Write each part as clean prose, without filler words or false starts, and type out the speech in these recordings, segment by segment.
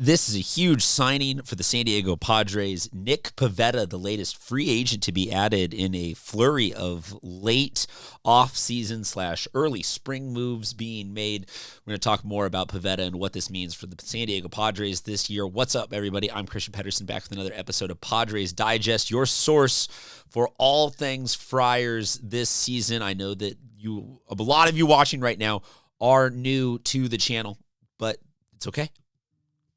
This is a huge signing for the San Diego Padres. Nick Pivetta, the latest free agent to be added in a flurry of late off-season / early spring moves being made. We're going to talk more about Pivetta and what this means for the San Diego Padres this year. What's up, everybody? I'm Christian Pedersen, back with another episode of Padres Digest, your source for all things Friars this season. I know that a lot of you watching right now are new to the channel, but it's okay.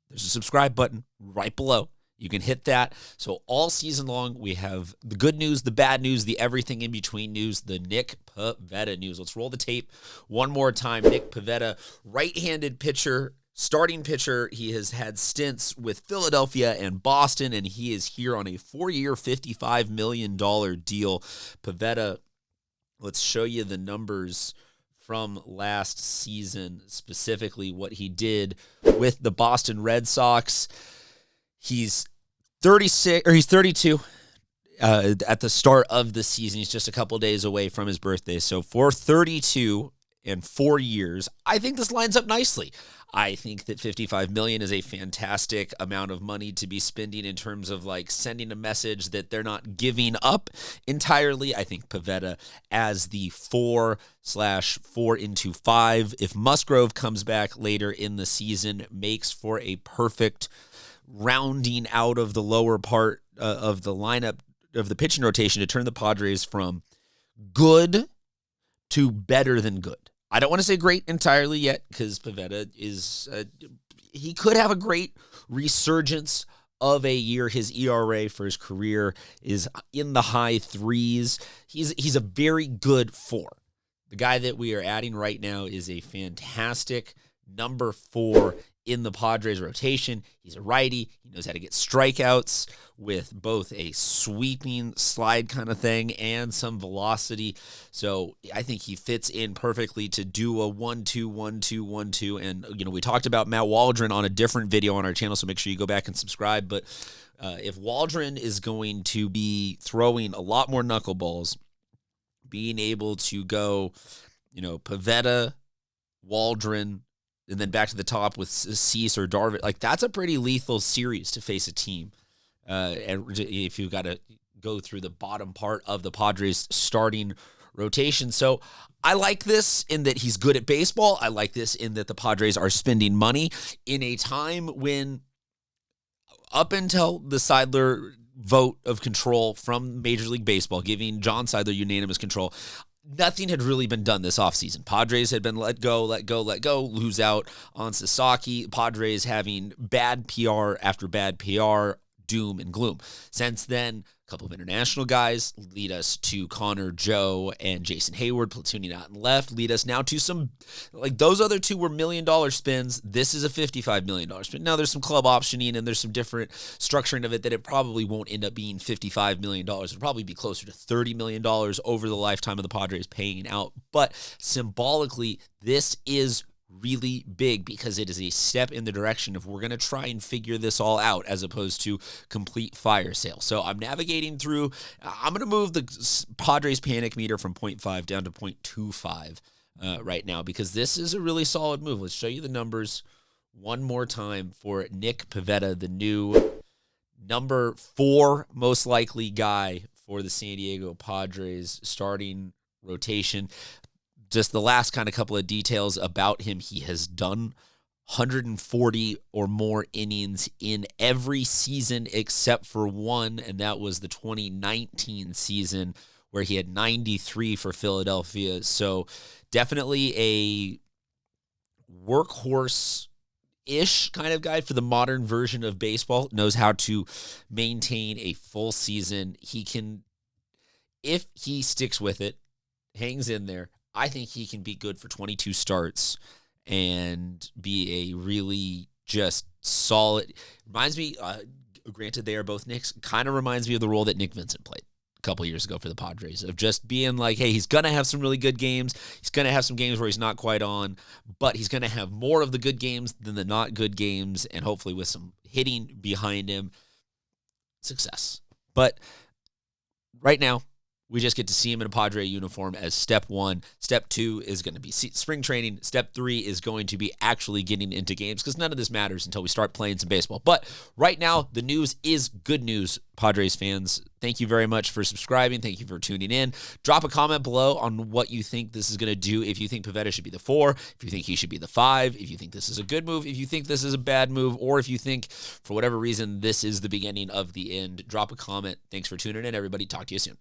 There's a subscribe button right below. You can hit that. So all season long, we have the good news, the bad news, the everything in between news, the Nick Pivetta news. Let's roll the tape one more time. Nick Pivetta, right-handed pitcher, starting pitcher. He has had stints with Philadelphia and Boston, and he is here on a 4-year, $55 million deal. Pivetta, let's show you the numbers from last season, specifically what he did with the Boston Red Sox. He's 32 at the start of the season. He's just a couple days away from his birthday. So for 32 and 4 years, I think this lines up nicely. I think that $55 million is a fantastic amount of money to be spending in terms of like sending a message that they're not giving up entirely. I think Pivetta as the 4/4/5, if Musgrove comes back later in the season, makes for a perfect rounding out of the lower part of the lineup of the pitching rotation to turn the Padres from good to better than good. I don't want to say great entirely yet because Pivetta is he could have a great resurgence of a year. His ERA for his career is in the high threes. He's a very good 4. The guy that we are adding right now is a fantastic number 4 in the Padres rotation. He's a righty. He knows how to get strikeouts with both a sweeping slide kind of thing and some velocity. So I think he fits in perfectly to do a 1-2, 1-2, 1-2. And, we talked about Matt Waldron on a different video on our channel, so make sure you go back and subscribe. But if Waldron is going to be throwing a lot more knuckleballs, being able to go, Pivetta, Waldron, and then back to the top with Cease or Darvish, like that's a pretty lethal series to face a team. And if you've got to go through the bottom part of the Padres starting rotation. So I like this in that he's good at baseball. I like this in that the Padres are spending money in a time when, up until the Seidler vote of control from Major League Baseball, giving John Seidler unanimous control, nothing had really been done this offseason. Padres had been let go, lose out on Sasaki. Padres having bad PR after bad PR, doom and gloom. Since then, a couple of international guys lead us to Connor, Joe, and Jason Hayward platooning out and left, lead us now to some, like those other two were $1 million spins. This is a $55 million spin. Now there's some club optioning and there's some different structuring of it that it probably won't end up being $55 million. It'll probably be closer to $30 million over the lifetime of the Padres paying out. But symbolically, this is really big because it is a step in the direction of we're going to try and figure this all out as opposed to complete fire sale. So I'm navigating through. I'm going to move the Padres panic meter from 0.5 down to 0.25 right now because this is a really solid move. Let's show you the numbers one more time for Nick Pivetta, the new number 4 most likely guy for the San Diego Padres starting rotation. Just the last kind of couple of details about him. He has done 140 or more innings in every season except for one, and that was the 2019 season where he had 93 for Philadelphia. So definitely a workhorse-ish kind of guy for the modern version of baseball. Knows how to maintain a full season. He can, if he sticks with it, hangs in there, I think he can be good for 22 starts and be a really just solid. Reminds me, granted they are both Knicks, kind of reminds me of the role that Nick Vincent played a couple years ago for the Padres, of just being like, hey, he's going to have some really good games. He's going to have some games where he's not quite on, but he's going to have more of the good games than the not good games, and hopefully with some hitting behind him, success. But right now, We just get to see him in a Padre uniform as step one. Step two is going to be spring training. Step three is going to be actually getting into games, because none of this matters until we start playing some baseball. But right now, the news is good news, Padres fans. Thank you very much for subscribing. Thank you for tuning in. Drop a comment below on what you think this is going to do. If you think Pivetta should be the 4, if you think he should be the 5, if you think this is a good move, if you think this is a bad move, or if you think, for whatever reason, this is the beginning of the end. Drop a comment. Thanks for tuning in, everybody. Talk to you soon.